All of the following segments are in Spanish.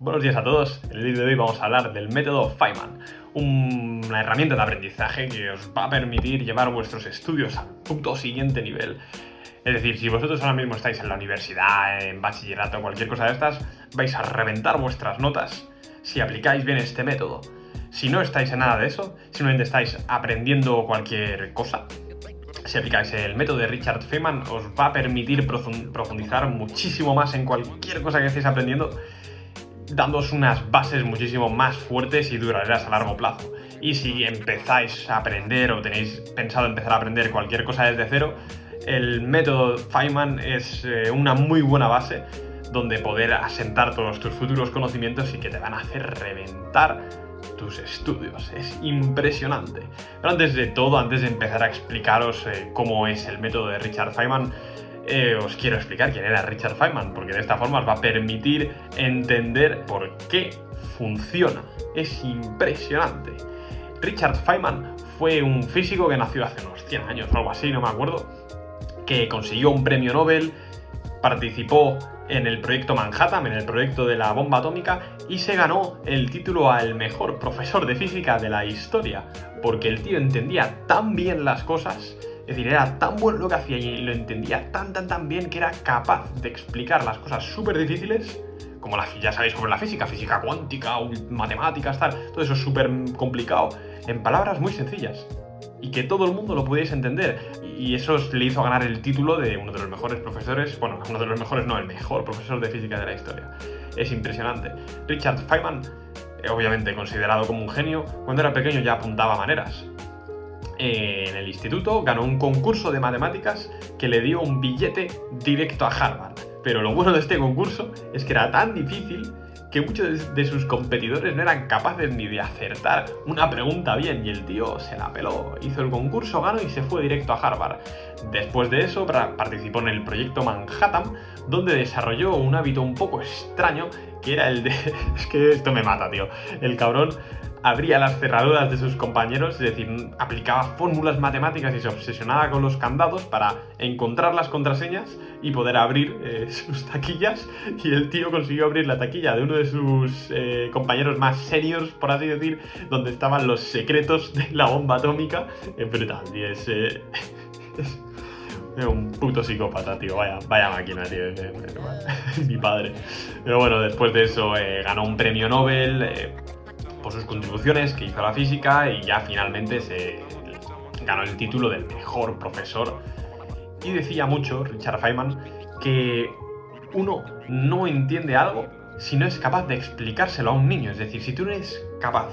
Buenos días a todos. En el vídeo de hoy vamos a hablar del método Feynman, una herramienta de aprendizaje que os va a permitir llevar vuestros estudios al punto siguiente nivel. Es decir, si vosotros ahora mismo estáis en la universidad, en bachillerato, cualquier cosa de estas, vais a reventar vuestras notas si aplicáis bien este método. Si no estáis en nada de eso, simplemente estáis aprendiendo cualquier cosa, si aplicáis el método de Richard Feynman os va a permitir profundizar muchísimo más en cualquier cosa que estéis aprendiendo, dándoos unas bases muchísimo más fuertes y duraderas a largo plazo. Y si empezáis a aprender o tenéis pensado empezar a aprender cualquier cosa desde cero, el método Feynman es una muy buena base donde poder asentar todos tus futuros conocimientos y que te van a hacer reventar tus estudios. Es impresionante. Pero antes de todo, antes de empezar a explicaros cómo es el método de Richard Feynman, os quiero explicar quién era Richard Feynman, porque de esta forma os va a permitir entender por qué funciona. Es impresionante. Richard Feynman fue un físico que nació hace unos 100 años o algo así, no me acuerdo, que consiguió un premio Nobel, participó en el proyecto Manhattan, en el proyecto de la bomba atómica, y se ganó el título al mejor profesor de física de la historia, porque el tío entendía tan bien las cosas. Es decir, era tan bueno lo que hacía y lo entendía tan bien que era capaz de explicar las cosas súper difíciles, como ya sabéis, como la física cuántica, matemáticas, tal, todo eso es súper complicado, en palabras muy sencillas. Y que todo el mundo lo pudiese entender. Y eso le hizo ganar el título de uno de los mejores profesores, bueno, uno de los mejores no, el mejor profesor de física de la historia. Es impresionante. Richard Feynman, obviamente considerado como un genio, cuando era pequeño ya apuntaba maneras. En el instituto ganó un concurso de matemáticas que le dio un billete directo a Harvard. Pero lo bueno de este concurso es que era tan difícil que muchos de sus competidores no eran capaces ni de acertar una pregunta bien, y el tío se la peló, hizo el concurso, ganó y se fue directo a Harvard. Después de eso participó en el proyecto Manhattan, donde desarrolló un hábito un poco extraño, que era el de... es que esto me mata, tío. El cabrón abría las cerraduras de sus compañeros, es decir, aplicaba fórmulas matemáticas y se obsesionaba con los candados para encontrar las contraseñas y poder abrir sus taquillas, y el tío consiguió abrir la taquilla de uno de sus compañeros más seniors, por así decir, donde estaban los secretos de la bomba atómica. Es brutal, tío, es un puto psicópata, tío, vaya máquina, tío, mi padre. Pero bueno, después de eso ganó un premio Nobel por sus contribuciones que hizo a la física, y ya finalmente se ganó el título del mejor profesor. Y decía mucho Richard Feynman que uno no entiende algo si no es capaz de explicárselo a un niño. Es decir, si tú no eres capaz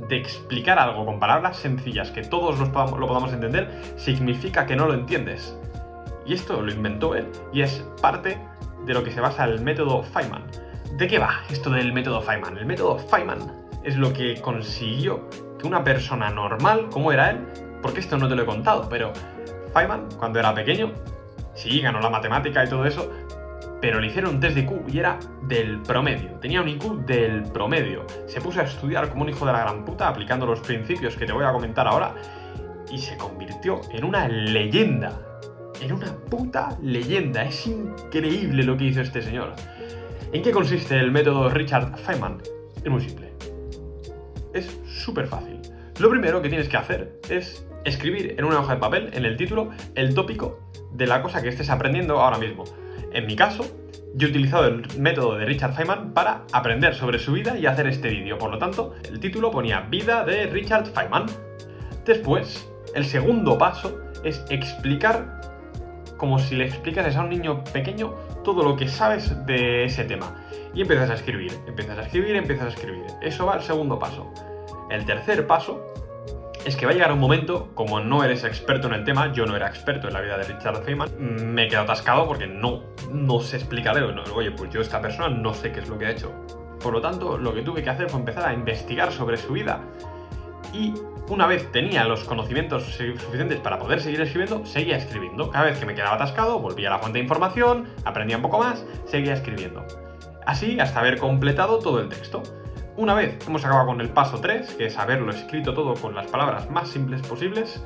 de explicar algo con palabras sencillas que todos lo podamos entender, significa que no lo entiendes. Y esto lo inventó él y es parte de lo que se basa el método Feynman. ¿De qué va esto del método Feynman? El método Feynman es lo que consiguió que una persona normal, como era él, porque esto no te lo he contado, pero Feynman, cuando era pequeño, sí, ganó la matemática y todo eso, pero le hicieron un test de IQ y era del promedio. Tenía un IQ del promedio. Se puso a estudiar como un hijo de la gran puta, aplicando los principios que te voy a comentar ahora, y se convirtió en una leyenda. En una puta leyenda. Es increíble lo que hizo este señor. ¿En qué consiste el método Richard Feynman? Es muy simple. Es súper fácil. Lo primero que tienes que hacer es escribir en una hoja de papel, en el título, el tópico de la cosa que estés aprendiendo ahora mismo. En mi caso, yo he utilizado el método de Richard Feynman para aprender sobre su vida y hacer este vídeo. Por lo tanto, el título ponía Vida de Richard Feynman. Después, el segundo paso es explicar, como si le explicases a un niño pequeño, todo lo que sabes de ese tema. Y empiezas a escribir. Eso va al segundo paso. El tercer paso es que va a llegar un momento, como no eres experto en el tema, yo no era experto en la vida de Richard Feynman, me he quedado atascado porque no sé explicarle, oye, pues yo esta persona no sé qué es lo que ha hecho. Por lo tanto, lo que tuve que hacer fue empezar a investigar sobre su vida. Y una vez tenía los conocimientos suficientes para poder seguir escribiendo, seguía escribiendo. Cada vez que me quedaba atascado, volvía a la fuente de información, aprendía un poco más, seguía escribiendo. Así hasta haber completado todo el texto. Una vez hemos acabado con el paso 3, que es haberlo escrito todo con las palabras más simples posibles,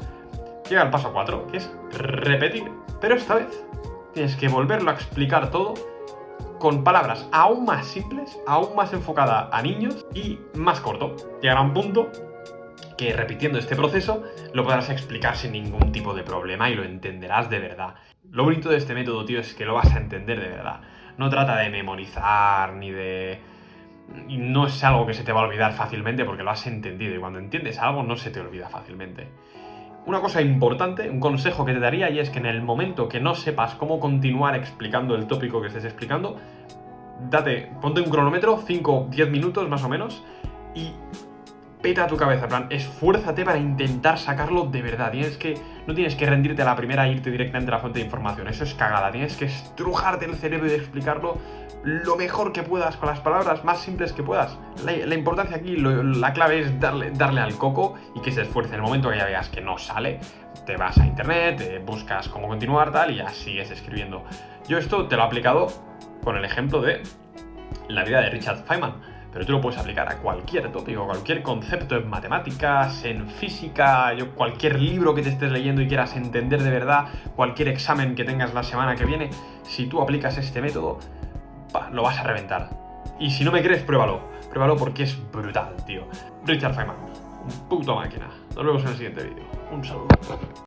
llega el paso 4, que es repetir. Pero esta vez tienes que volverlo a explicar todo con palabras aún más simples, aún más enfocada a niños y más corto. Llegará un punto que repitiendo este proceso lo podrás explicar sin ningún tipo de problema y lo entenderás de verdad. Lo bonito de este método, tío, es que lo vas a entender de verdad. No trata de memorizar ni de... Y no es algo que se te va a olvidar fácilmente porque lo has entendido y cuando entiendes algo no se te olvida fácilmente. Una cosa importante, un consejo que te daría y es que en el momento que no sepas cómo continuar explicando el tópico que estés explicando, ponte un cronómetro, 5-10 minutos más o menos, y peta tu cabeza, en plan, esfuérzate para intentar sacarlo de verdad. No tienes que rendirte a la primera e irte directamente a la fuente de información, eso es cagada. Tienes que estrujarte el cerebro y explicarlo lo mejor que puedas, con las palabras más simples que puedas. La importancia aquí, la clave es darle al coco y que se esfuerce. En el momento que ya veas que no sale, te vas a internet, buscas cómo continuar tal y ya sigues escribiendo. Yo esto te lo he aplicado con el ejemplo de la vida de Richard Feynman, pero tú lo puedes aplicar a cualquier tópico, cualquier concepto en matemáticas, en física, cualquier libro que te estés leyendo y quieras entender de verdad, cualquier examen que tengas la semana que viene. Si tú aplicas este método, lo vas a reventar. Y si no me crees, pruébalo porque es brutal, tío. Richard Feynman, un puto máquina. Nos vemos en el siguiente vídeo. Un saludo.